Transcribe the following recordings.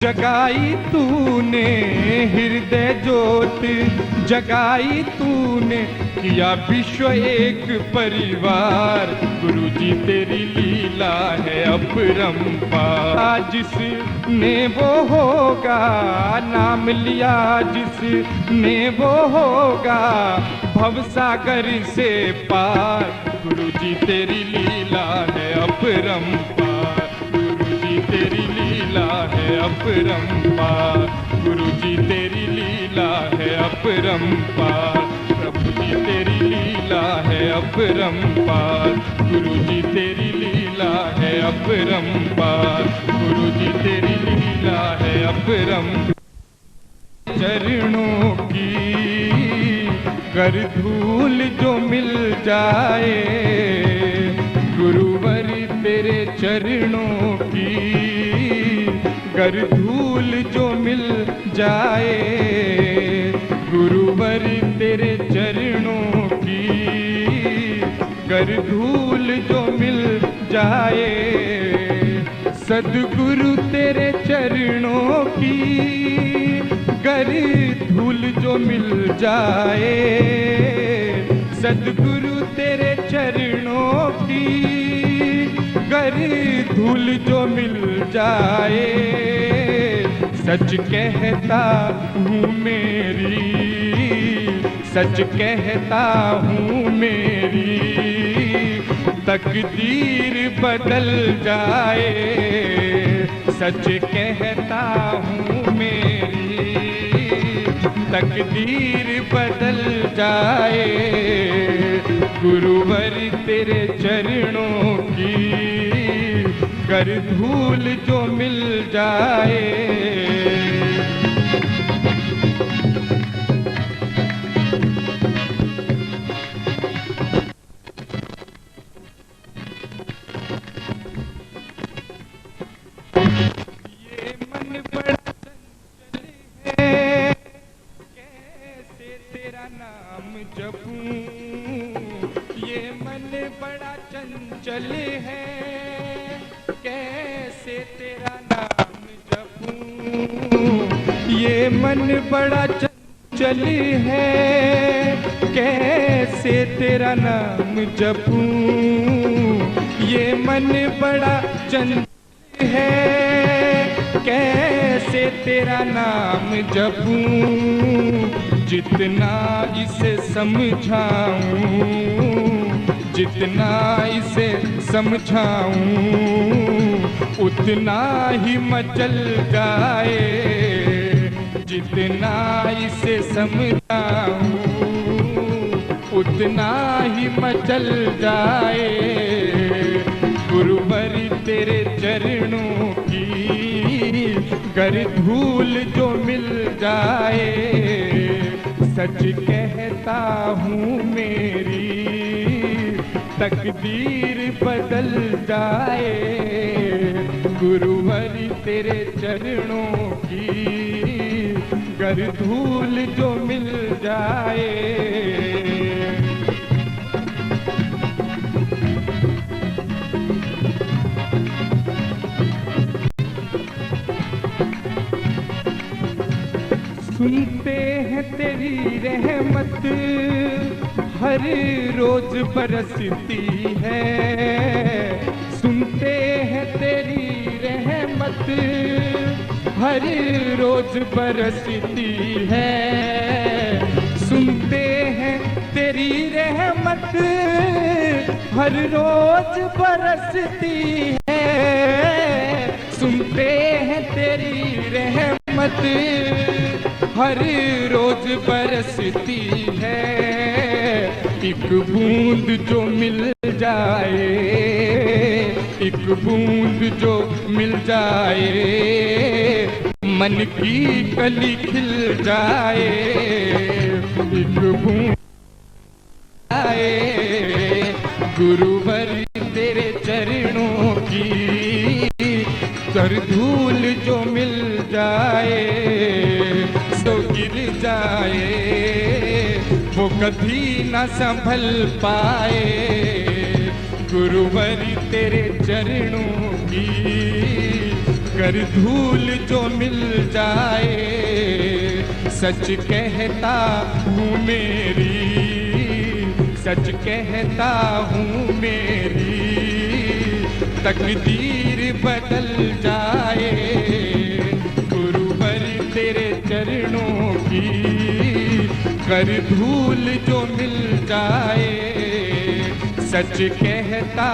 जगाई तूने हृदय ज्योत, जगाई तूने किया विश्व एक परिवार। गुरु जी तेरी लीला है अपरंपार। जिसने वो होगा नाम लिया, जिसने वो होगा भवसागर से पार। गुरु जी तेरी लीला है अपरंपार, गुरु जी तेरी लीला है अपरंपार, गुरु जी तेरी लीला है अपरंपार। प्रभु जी तेरी लीला है अपरंपार, गुरु जी तेरी लीला है अपरंपार, गुरु जी तेरी लीला है अपरंपार। चरणों की कर धूल जो मिल जाए, गुरुवर तेरे चरणों की गर धूल जो मिल जाए, गुरुवर तेरे चरणों की गर धूल जो मिल जाए। सद्गुरु तेरे चरणों की गर धूल जो मिल जाए, सद्गुरु तेरे चरणों की गर धूल जो मिल जाए। सच कहता हूँ मेरी, सच कहता हूँ मेरी तकदीर बदल जाए। सच कहता हूँ मेरी तकदीर बदल जाए। गुरुवर तेरे चरणों की कर धूल जो मिल जाए। ये मन बड़ा चंचल है, कैसे तेरा नाम जपूं। ये मन बड़ा चंचल है, कैसे तेरा नाम जपूं। ये मन बड़ा चंचल है, कैसे तेरा नाम जपूं। ये मन बड़ा चंचल है, कैसे तेरा नाम जपूं। जितना इसे समझाऊं, जितना इसे समझाऊं उतना ही मचल जाए। जितना इसे समझाऊं उतना ही मचल जाए। गुरुवर तेरे चरणों की गर धूल जो मिल जाए। सच कहता हूँ मेरी तकदीर बदल जाए। गुरुवर तेरे चरणों की गर धूल जो मिल जाए। सुनते हैं तेरी रहमत हर रोज बरसती है। सुनते हैं तेरी रहमत हर रोज बरसती है। सुनते हैं तेरी रहमत हर रोज बरसती है। सुनते हैं तेरी रहमत हर रोज बरसती है। एक बूंद जो मिल जाए, एक बूंद जो मिल जाए मन की कली खिल जाए। एक बूंद आए गुरुवर तेरे चरणों की कर धूल जो मिल जाए। तो गिर जाए वो कभी न संभल पाए। गुरुवर तेरे चरणों की कर धूल जो मिल जाए, सच कहता हूँ मेरी, सच कहता हूँ मेरी तकदीर बदल जाए। गुरुवर तेरे चरणों की कर धूल जो मिल जाए, सच कहता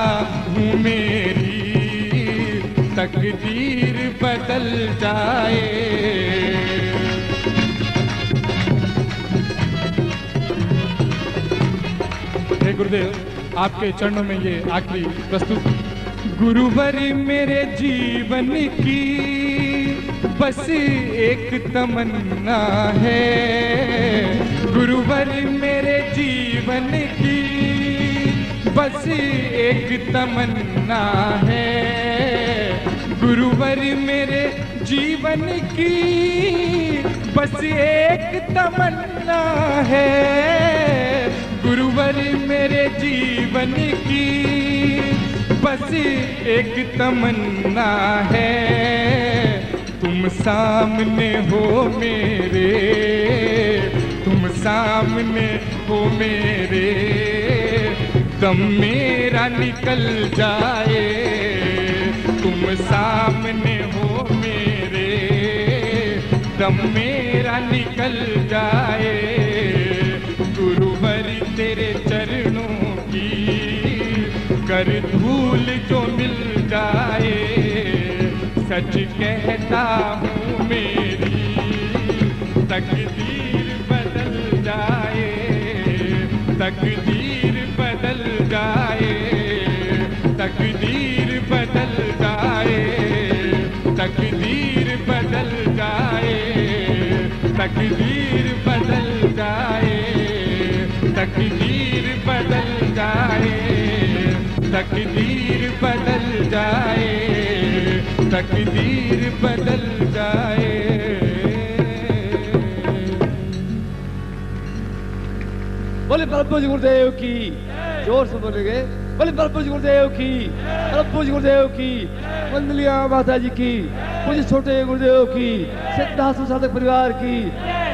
हूँ मेरी तकदीर बदल जाए। हे गुरुदेव, आपके चरणों में ये आखिरी प्रस्तुत। गुरुवर मेरे जीवन की बस एक तमन्ना है, गुरुवर मेरे जीवन की बस एक तमन्ना है, गुरुवर मेरे जीवन की बस एक तमन्ना है, गुरुवर मेरे जीवन की बस एक तमन्ना है। तुम सामने हो मेरे, तुम सामने हो मेरे, दम मेरा निकल जाए। तुम सामने हो मेरे, दम मेरा निकल जाए। गुरुवर तेरे चरणों की कर धूल जो मिल जाए, सच कहता हूँ मेरी तकदीर बदल जाए, तकदीर बदल जाए, तकदीर बदल जाए, तकदीर बदल जाए, तकदीर बदल जाए, तकदीर बदल जाए, तकदीर बदल जाए, तकदीर बदल जाए। बोले परम पूज्य गुरुदेव की, जोर से बोलेंगे। बोले परम पूज्य गुरुदेव की, परम पूज्य गुरुदेव की, वंदलिया माता जी की, पूज्य छोटे गुरुदेव की, सिद्धार्थ साधक परिवार की।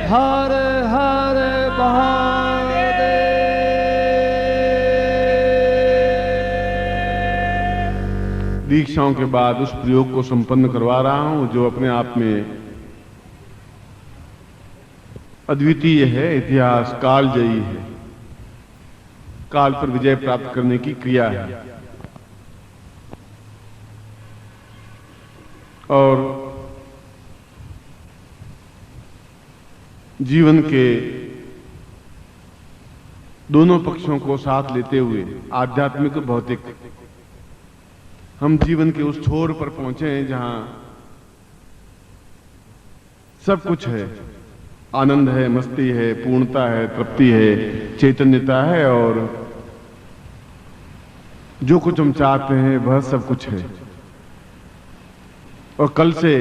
हर हर महादेव। दीक्षाओं के बाद उस प्रयोग को संपन्न करवा रहा हूं जो अपने आप में अद्वितीय है, इतिहास कालजयी है, काल पर विजय प्राप्त करने की क्रिया है। और जीवन के दोनों पक्षों को साथ लेते हुए आध्यात्मिक और भौतिक हम जीवन के उस छोर पर पहुंचे हैं जहां सब कुछ है, आनंद है, मस्ती है, पूर्णता है, तृप्ति है, चैतन्यता है और जो कुछ हम चाहते हैं वह सब कुछ है। और कल से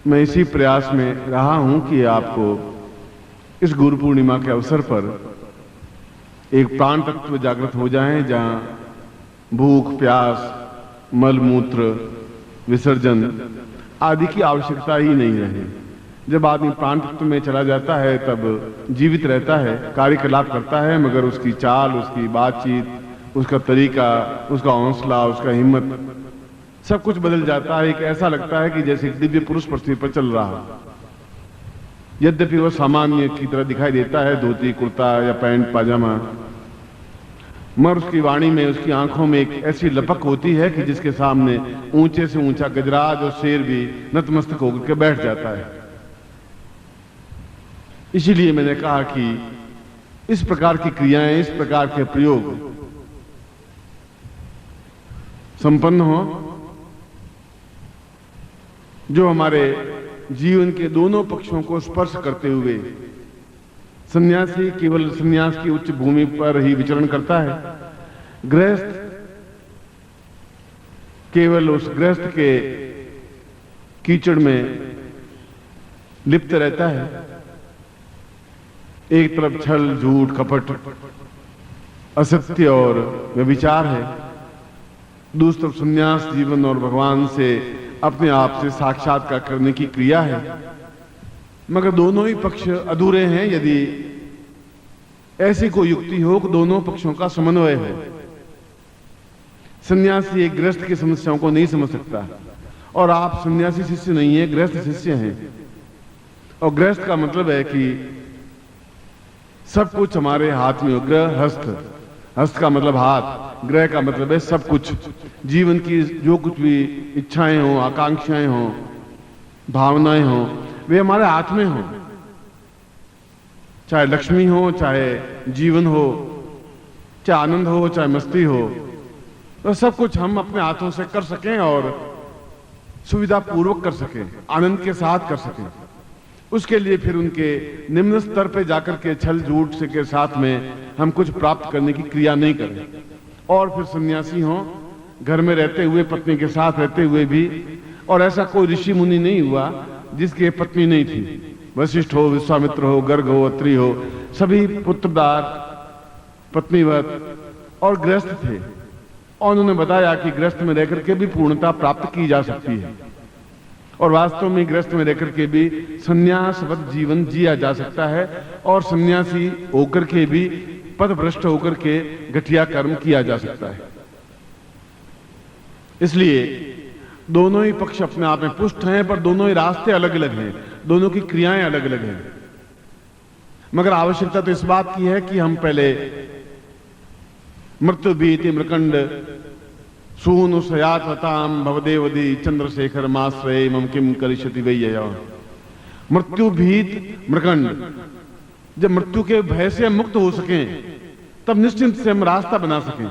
मैं इसी प्रयास में रहा हूं कि आपको इस गुरु पूर्णिमा के अवसर पर एक प्राण तत्व जागृत हो जाएं जहां भूख, प्यास, मल मूत्र विसर्जन आदि की आवश्यकता ही नहीं रहे। जब आदमी प्राण तत्व में चला जाता है तब जीवित रहता है, कार्यकलाप करता है, मगर उसकी चाल, उसकी बातचीत, उसका तरीका, उसका हौसला, उसका हिम्मत सब कुछ बदल जाता है। एक ऐसा लगता है कि जैसे एक दिव्य पुरुष पृथ्वी पर चल रहा है। यद्यपि वह सामान्य की तरह दिखाई देता है, धोती कुर्ता या पैंट पाजामा, मगर उसकी वाणी में, उसकी आंखों में एक ऐसी लपक होती है कि जिसके सामने ऊंचे से ऊंचा गजराज और शेर भी नतमस्तक होकर के बैठ जाता है। इसीलिए मैंने कहा कि इस प्रकार की क्रियाएं, इस प्रकार के प्रयोग संपन्न हो जो हमारे जीवन के दोनों पक्षों को स्पर्श करते हुए। सन्यासी केवल सन्यास की उच्च भूमि पर ही विचरण करता है, गृहस्थ केवल उस गृहस्थ के कीचड़ में लिप्त रहता है। एक तरफ छल, झूठ, कपट, असत्य और व्यभिचार है, दूसरी तरफ संन्यास जीवन और भगवान से अपने आप से साक्षात्कार करने की क्रिया है। मगर दोनों ही पक्ष अधूरे हैं यदि ऐसी कोई युक्ति हो कि दोनों पक्षों का समन्वय हो। सन्यासी एक गृहस्थ की समस्याओं को नहीं समझ सकता, और आप सन्यासी शिष्य नहीं है, गृहस्थ शिष्य हैं। और गृहस्थ का मतलब है कि सब कुछ हमारे हाथ में हो। ग्रह हस्त, हस्त का मतलब हाथ, ग्रह का मतलब है सब कुछ। जीवन की जो कुछ भी इच्छाएं हो, आकांक्षाएं हो, भावनाएं हो, वे हमारे हाथ में हो। चाहे लक्ष्मी हो, चाहे जीवन हो, चाहे आनंद हो, चाहे मस्ती हो, तो सब कुछ हम अपने हाथों से कर सकें और सुविधा पूर्वक कर सकें, आनंद के साथ कर सकें। उसके लिए फिर उनके निम्न स्तर पे जाकर के छल झूठ से के साथ में हम कुछ प्राप्त करने की क्रिया नहीं करें। और फिर सन्यासी हो, घर में रहते हुए, पत्नी के साथ रहते हुए भी, और ऐसा कोई ऋषि मुनि नहीं हुआ जिसकी पत्नी नहीं थी। वशिष्ठ हो, विश्वामित्र हो, गर्ग हो, अत्रि हो, सभी पुत्रदार, पत्नीवत और गृहस्थ थे। और उन्होंने बताया कि गृहस्थ में रहकर के भी पूर्णता प्राप्त की जा सकती है, और वास्तव में गृहस्थ में रहकर के भी संन्यासवत जीवन जिया जा सकता है, और सन्यासी होकर के भी पथभ्रष्ट होकर के घटिया कर्म किया जा सकता है। इसलिए दोनों ही पक्ष अपने आप में पुष्ट हैं, पर दोनों ही रास्ते अलग अलग हैं, दोनों की क्रियाएं अलग अलग हैं। मगर आवश्यकता तो इस बात की है कि हम पहले मृत्यु भीति मृकंड सूनु सयातवताम भवदेवदी चंद्रशेखर माश्रय मम किम करिष्यति वैय्य। मृत्यु भीत मृकंड, जब मृत्यु के भय से हम मुक्त हो सकें तब निश्चिंत से हम रास्ता बना सकें।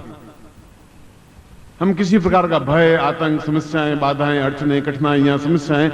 हम किसी प्रकार का भय, आतंक, समस्याएं, बाधाएं, अड़चने, कठिनाइयां, समस्याएं